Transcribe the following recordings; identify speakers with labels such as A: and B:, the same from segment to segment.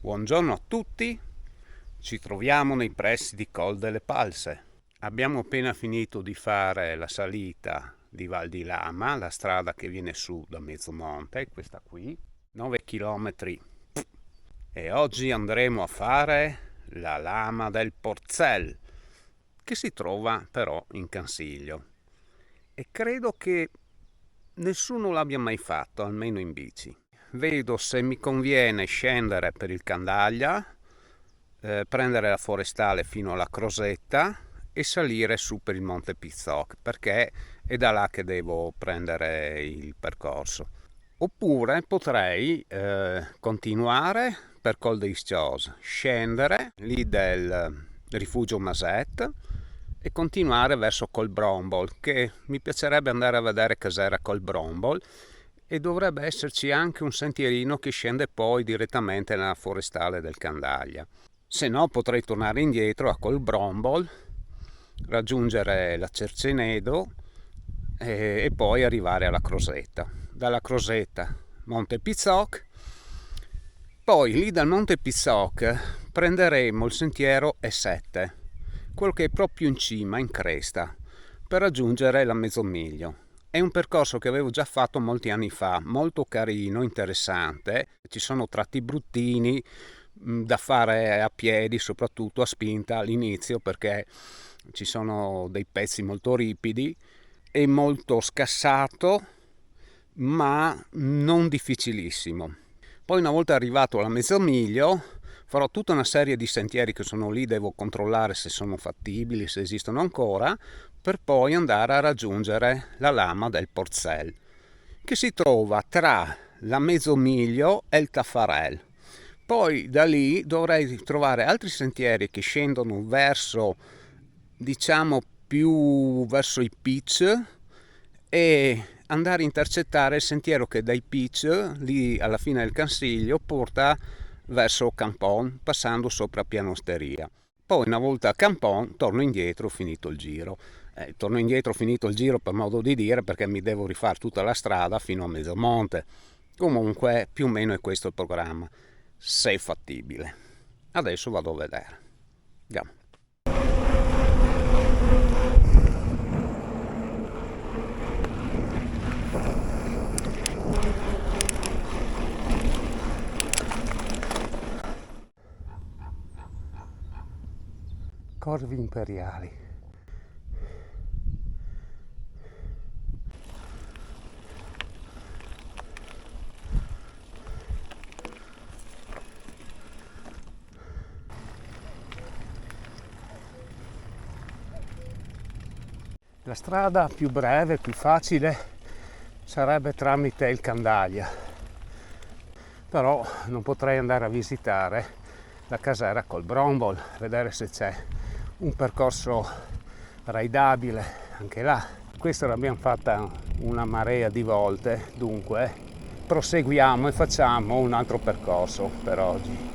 A: Buongiorno a tutti, ci troviamo nei pressi di Col delle Palse. Abbiamo appena finito di fare la salita di Val di Lama, la strada che viene su da Mezzomonte, questa qui, 9 km. E oggi andremo a fare la Lama del Porcel, che si trova però in Cansiglio. E credo che nessuno l'abbia mai fatto, almeno in bici. Vedo se mi conviene scendere per il Candaglia, prendere la forestale fino alla Crosetta e salire su per il Monte Pizzoc, perché è da là che devo prendere il percorso. Oppure potrei continuare per Col dei Scios, scendere lì del rifugio Maset e continuare verso Col Brombol, che mi piacerebbe andare a vedere cos'era Col Brombol, e dovrebbe esserci anche un sentierino che scende poi direttamente nella forestale del Candaglia. Se no potrei tornare indietro a Col Brombol, raggiungere la Cercenedo e poi arrivare alla Crosetta. Dalla Crosetta Monte Pizzoc, poi lì dal Monte Pizzoc prenderemo il sentiero E7, quello che è proprio in cima, in cresta, per raggiungere la Mezzomiglio. È un percorso che avevo già fatto molti anni fa, molto carino, interessante. Ci sono tratti bruttini da fare a piedi, soprattutto a spinta all'inizio, perché ci sono dei pezzi molto ripidi. È molto scassato, ma non difficilissimo. Poi una volta arrivato alla Mezzomiglio farò tutta una serie di sentieri che sono lì, devo controllare se sono fattibili, se esistono ancora, per poi andare a raggiungere la Lama del Porcel, che si trova tra la Mezzomiglio e il Taffarel. Poi da lì dovrei trovare altri sentieri che scendono verso, diciamo, più verso i Pitch, e andare a intercettare il sentiero che dai Pitch, lì alla fine del Cansiglio, porta verso Campon, passando sopra Pianosteria. Poi una volta a Campon torno indietro finito il giro. Torno indietro finito il giro per modo di dire, perché mi devo rifare tutta la strada fino a Mezzomonte. Comunque più o meno è questo il programma, se è fattibile. Adesso vado a vedere. Andiamo. Corvi imperiali. La strada più breve, più facile, sarebbe tramite il Candaglia, però non potrei andare a visitare la casera Col Brombol, vedere se c'è un percorso raidabile anche là. Questa l'abbiamo fatta una marea di volte, dunque proseguiamo e facciamo un altro percorso per oggi.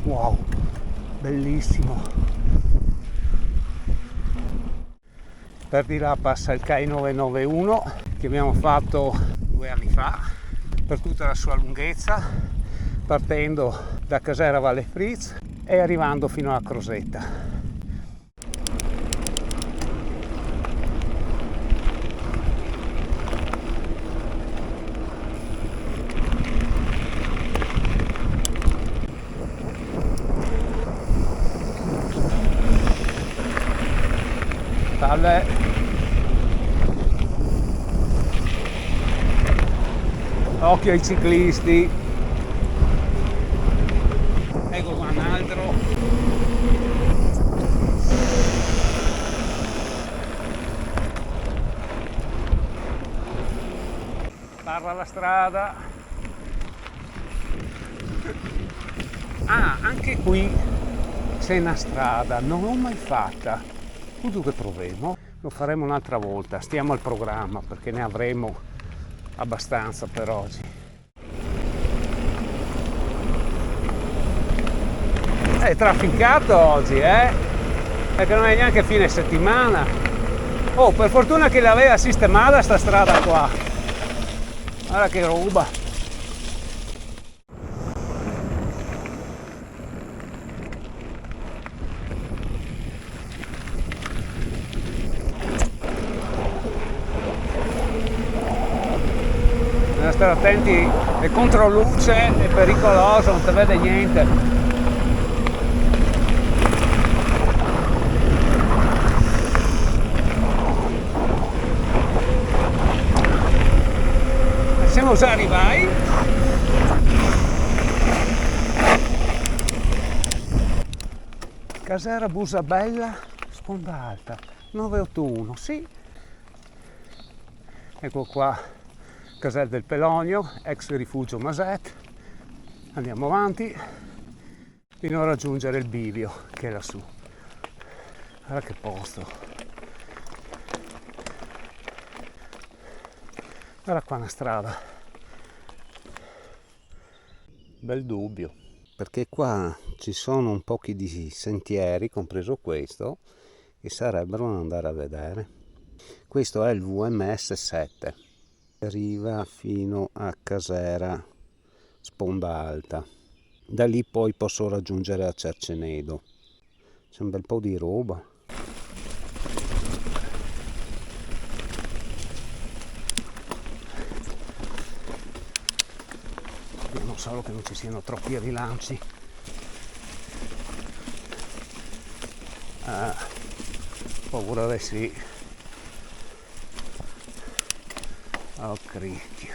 A: Wow, bellissimo. Per di là passa il CAI 991 che abbiamo fatto 2 anni fa per tutta la sua lunghezza, partendo da Casera Valle Fritz e arrivando fino alla Crosetta. Salve. Occhio ai ciclisti. Ecco qua un altro. farla la strada. Ah, anche qui c'è una strada, non l'ho mai fatta. Uso che proveremo, lo faremo un'altra volta. Stiamo al programma perché ne avremo abbastanza per oggi. È trafficato oggi, perché non è neanche fine settimana. Oh, per fortuna che l'aveva sistemata sta strada qua. Guarda che roba. Bisogna stare attenti, è controluce, è pericoloso, non si vede niente. Siamo già arrivati. Casera Busabella, Sponda Alta, 981, sì. Ecco qua, Casella del Pelonio, ex rifugio Maset. Andiamo avanti fino a raggiungere il bivio che è lassù. Guarda che posto. Guarda qua una strada. Bel dubbio, perché qua ci sono un po' di sentieri, compreso questo, che sarebbero da andare a vedere. Questo è il VMS 7, arriva fino a Casera Sponda Alta. Da lì poi posso raggiungere a Cercenedo. C'è un bel po' di roba. Solo che non ci siano troppi rilanci. Paura di sì. Oh cricchio.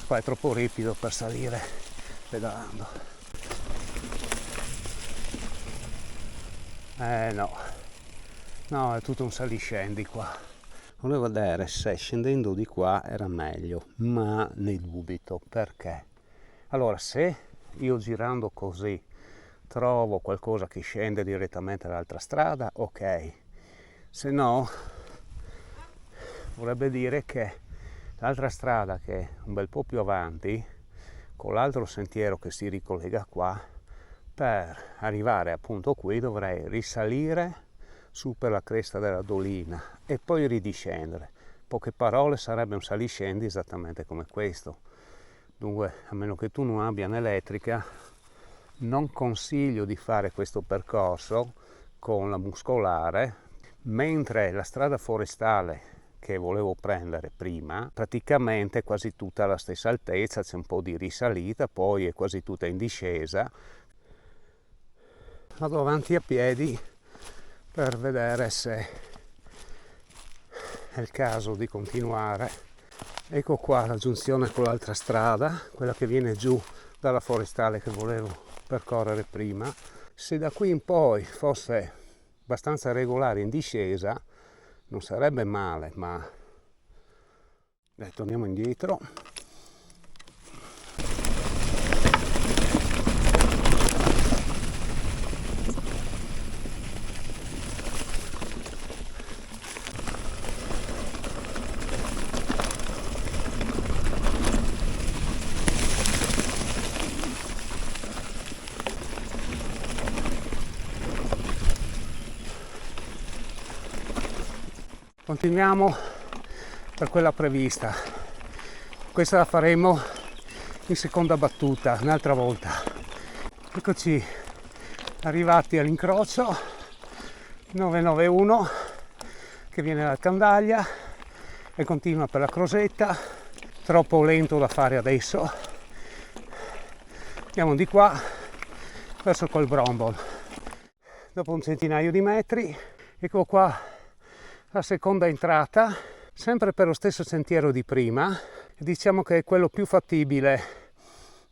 A: Qua è troppo ripido per salire pedalando. No, è tutto un saliscendi qua. Volevo vedere se scendendo di qua era meglio, ma ne dubito. Perché? Allora, se io girando così trovo qualcosa che scende direttamente dall'altra strada, ok. Se no, vorrebbe dire che l'altra strada, che è un bel po' più avanti, con l'altro sentiero che si ricollega qua, per arrivare appunto qui dovrei risalire su per la cresta della dolina e poi ridiscendere. Poche parole, sarebbe un saliscendi esattamente come questo. Dunque, a meno che tu non abbia un'elettrica, non consiglio di fare questo percorso con la muscolare, mentre la strada forestale che volevo prendere prima, praticamente è quasi tutta alla stessa altezza, c'è un po' di risalita, poi è quasi tutta in discesa. Vado avanti a piedi per vedere se è il caso di continuare. Ecco qua la giunzione con l'altra strada, quella che viene giù dalla forestale che volevo percorrere prima. Se da qui in poi fosse abbastanza regolare in discesa non sarebbe male, ma torniamo indietro. Continuiamo per quella prevista. Questa la faremo in seconda battuta, un'altra volta. Eccoci arrivati all'incrocio 991 che viene dal Candaglia e continua per la Crosetta. Troppo lento da fare adesso. Andiamo di qua verso col Brombol. Dopo un centinaio di metri, ecco qua la seconda entrata, sempre per lo stesso sentiero di prima. Diciamo che è quello più fattibile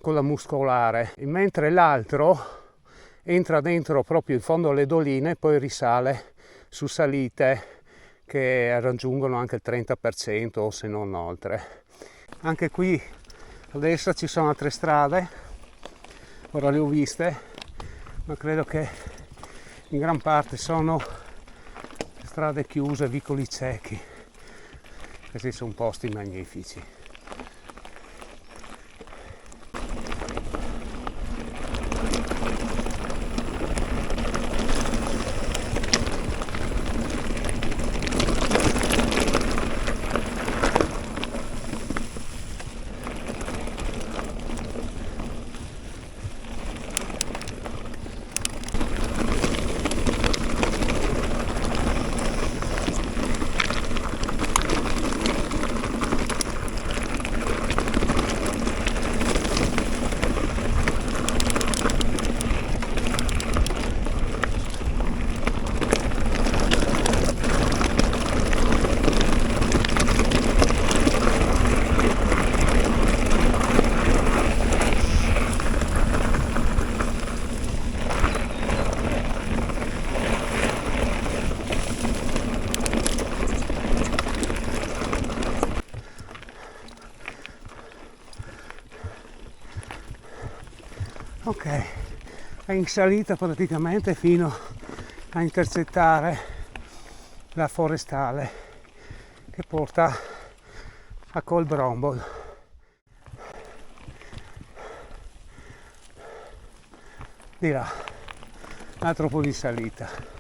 A: con la muscolare, mentre l'altro entra dentro proprio in fondo alle doline e poi risale su salite che raggiungono anche il 30% o se non oltre. Anche qui a destra ci sono altre strade, ora le ho viste, ma credo che in gran parte sono strade chiuse, vicoli ciechi. Questi sono posti magnifici. Ok, è in salita praticamente fino a intercettare la forestale che porta a Col Brombol. Di là, un altro po' di salita.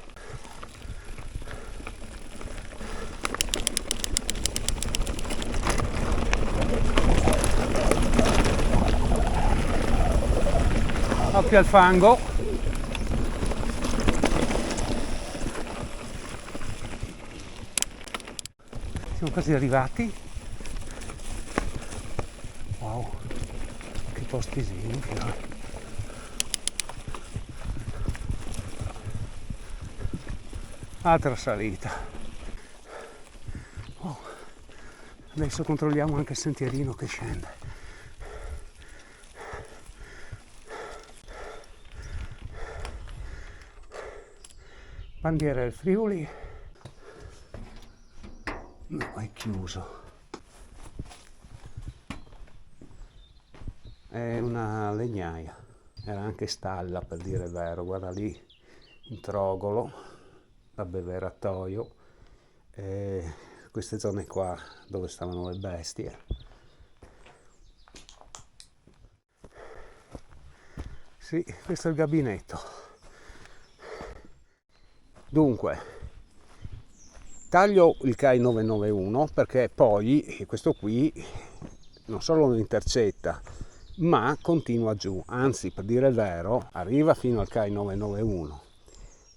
A: Occhio al fango. Siamo quasi arrivati. Wow, che postisini. Altra salita. Oh, adesso controlliamo anche il sentierino che scende. Bandiera del Friuli. No, è chiuso. È una legnaia. Era anche stalla, per dire il vero. Guarda lì, in Trogolo, l'abbeveratoio. E queste zone qua dove stavano le bestie. Sì, questo è il gabinetto. Dunque, taglio il CAI 991 perché poi questo qui non solo lo intercetta, ma continua giù, anzi, per dire il vero, arriva fino al CAI 991,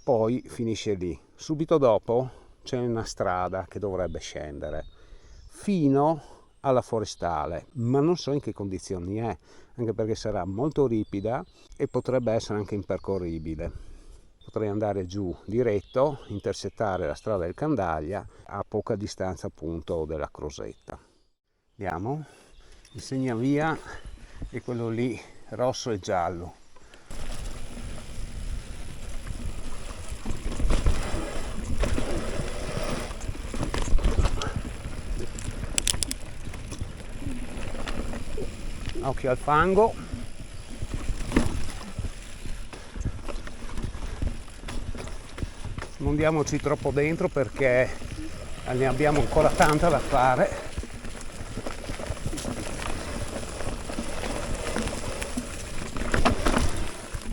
A: poi finisce lì. Subito dopo c'è una strada che dovrebbe scendere fino alla forestale, ma non so in che condizioni è, anche perché sarà molto ripida e potrebbe essere anche impercorribile. Potrei andare giù diretto, intercettare la strada del Candaglia a poca distanza appunto della Crosetta. Andiamo, il segnavia è quello lì, rosso e giallo. Occhio al fango. Non diamoci troppo dentro perché ne abbiamo ancora tanta da fare.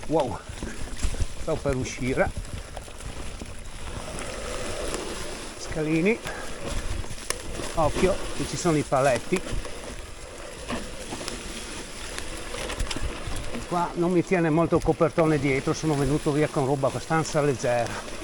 A: Wow, sto per uscire. Scalini, occhio che ci sono i paletti. Qua non mi tiene molto il copertone dietro, sono venuto via con roba abbastanza leggera.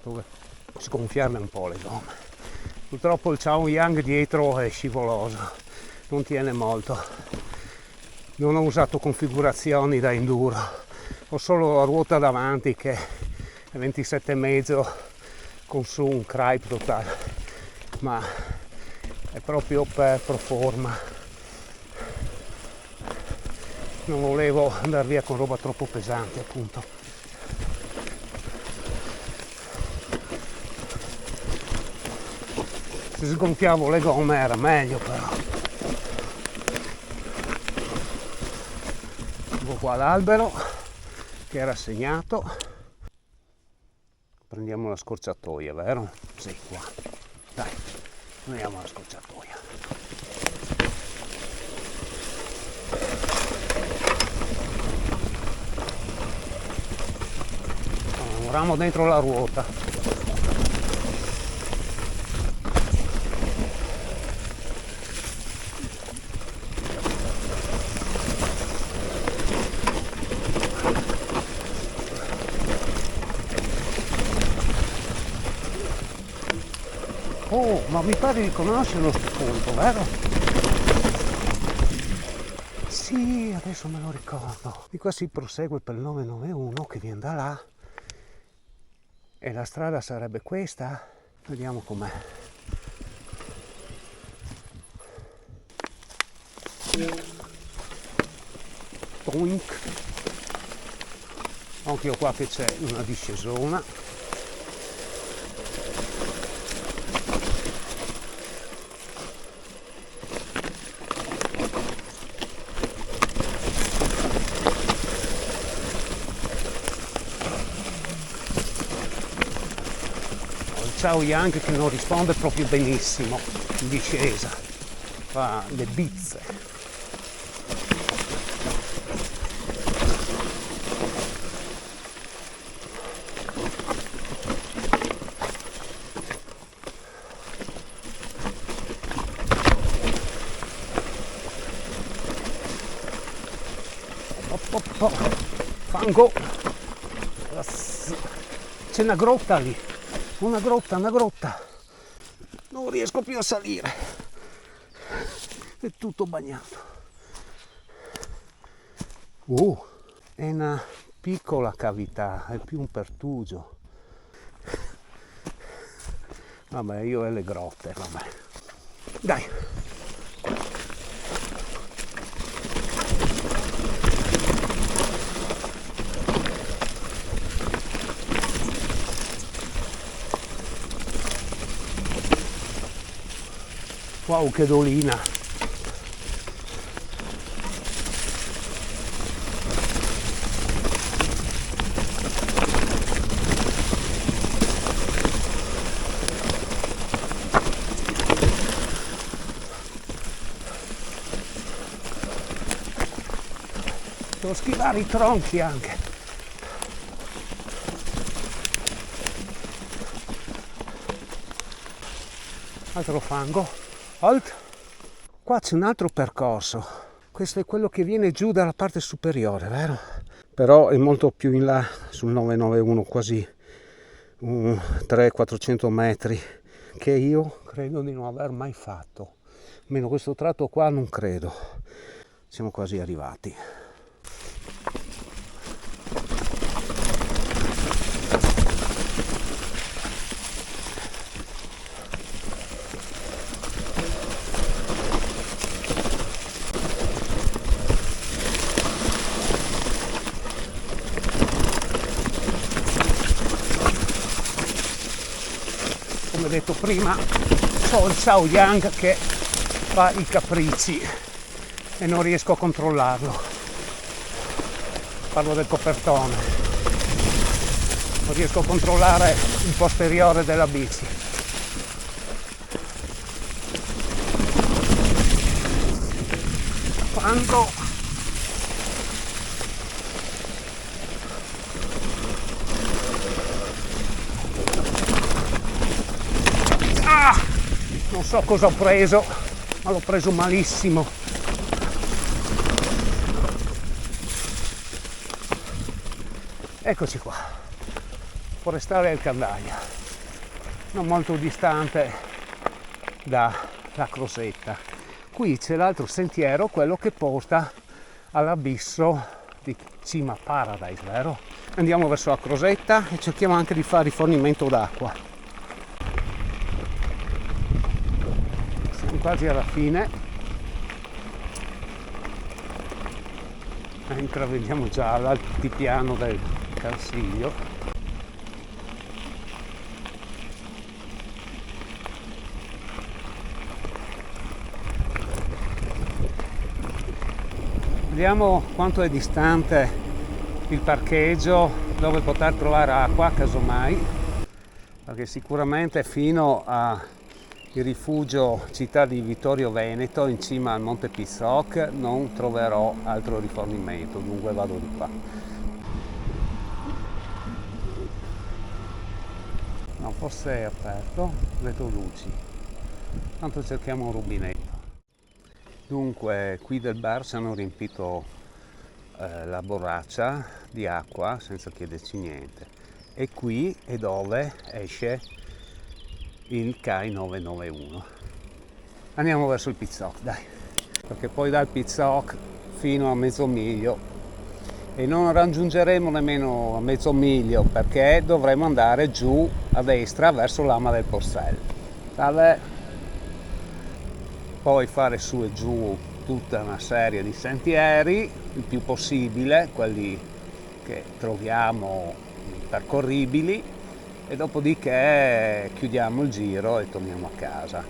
A: Dove sgonfiarle un po' le gomme. Purtroppo il Chaoyang dietro è scivoloso, non tiene molto. Non ho usato configurazioni da enduro, ho solo la ruota davanti che è 27,5 con su un Cripe Total, ma è proprio per pro forma. Non volevo andare via con roba troppo pesante, appunto. Se sgonfiavo le gomme era meglio, però. Ecco qua l'albero che era segnato. Prendiamo la scorciatoia, vero? Sì, qua. Dai, prendiamo la scorciatoia. Un ramo dentro la ruota. Oh, ma mi pare di conoscerlo sto punto, vero? Sì, adesso me lo ricordo. Di qua si prosegue per il 991 che viene da là. E la strada sarebbe questa? Vediamo com'è. Toink. Occhio qua che c'è una discesona. Chaoyang che non risponde proprio benissimo in discesa, fa le bizze. Fango, c'è una grotta lì. Una grotta. Non riesco più a salire. È tutto bagnato. È una piccola cavità, è più un pertugio. Vabbè, io e le grotte, vabbè. Dai. Wow, che dolina! Devo schivare i tronchi anche. Altro fango. Halt. Qua c'è un altro percorso. Questo è quello che viene giù dalla parte superiore, vero? Però è molto più in là sul 991, quasi 300-400 metri, che io credo di non aver mai fatto. Almeno questo tratto qua non credo. Siamo quasi arrivati. Come detto prima, ho il Chaoyang che fa i capricci e non riesco a controllarlo. Parlo del copertone. Non riesco a controllare il posteriore della bici. Quando non so cosa ho preso, ma l'ho preso malissimo. Eccoci qua, forestale del Candaglia, non molto distante da Crosetta. Qui c'è l'altro sentiero, quello che porta all'abisso di Cima Paradise, vero? Andiamo verso la Crosetta e cerchiamo anche di fare rifornimento d'acqua. Siamo quasi alla fine. Intravediamo già l'altipiano del Calsiglio. Vediamo quanto è distante il parcheggio dove poter trovare acqua, casomai, perché sicuramente fino al rifugio città di Vittorio Veneto, in cima al Monte Pizzoc, non troverò altro rifornimento, dunque vado di qua. No, forse è aperto, vedo luci. Tanto cerchiamo un rubinetto. Dunque, qui del bar ci hanno riempito la borraccia di acqua senza chiederci niente. E qui è dove esce il CAI 991. Andiamo verso il Pizzoc, dai, perché poi dal Pizzoc fino a mezzo miglio e non raggiungeremo nemmeno a mezzo miglio perché dovremo andare giù a destra verso l'Ama del Porcel. Vabbè. Poi fare su e giù tutta una serie di sentieri, il più possibile, quelli che troviamo percorribili, e dopodiché chiudiamo il giro e torniamo a casa,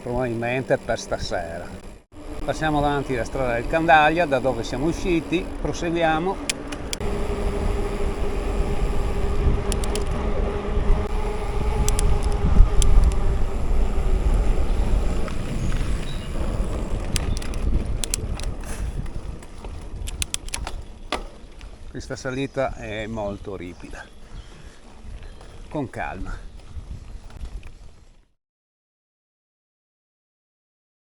A: probabilmente per stasera. Passiamo davanti alla strada del Candaglia, da dove siamo usciti, proseguiamo. Questa salita è molto ripida, con calma.